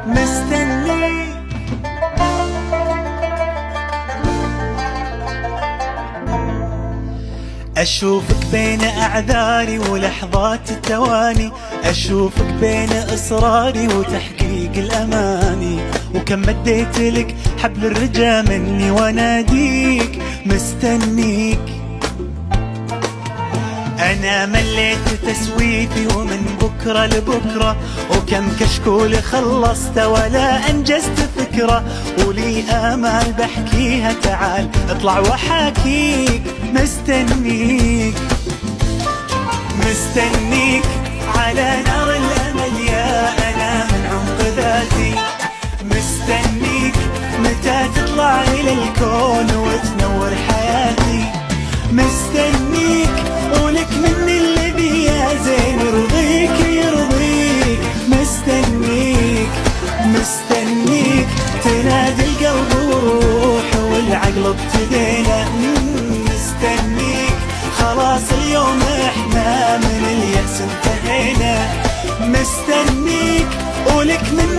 مستنيك. أشوفك بين أعذاري ولحظات التواني، أشوفك بين إصراري وتحقيق الأماني، وكم مديت لك حبل الرجا مني وأناديك مستنيك. أنا مليت تسويفي ومن بكرة لبكرة، وكم كشكول خلصت ولا أنجزت فكرة، ولي آمال بحكيها تعال اطلع وحاكيك مستنيك. مستنيك على نار الأمل يا أنا من عمق ذاتي، مستنيك متى تطلع إلى الكون وتنور حياتي، مستنيك ولك مني الذي يا زين يرضيك يرضيك، مستنيك. مستنيك تنادي القلب وروح والعقل ابتدينا، مستنيك خلاص اليوم احنا من اليأس انتهينا، مستنيك ولك من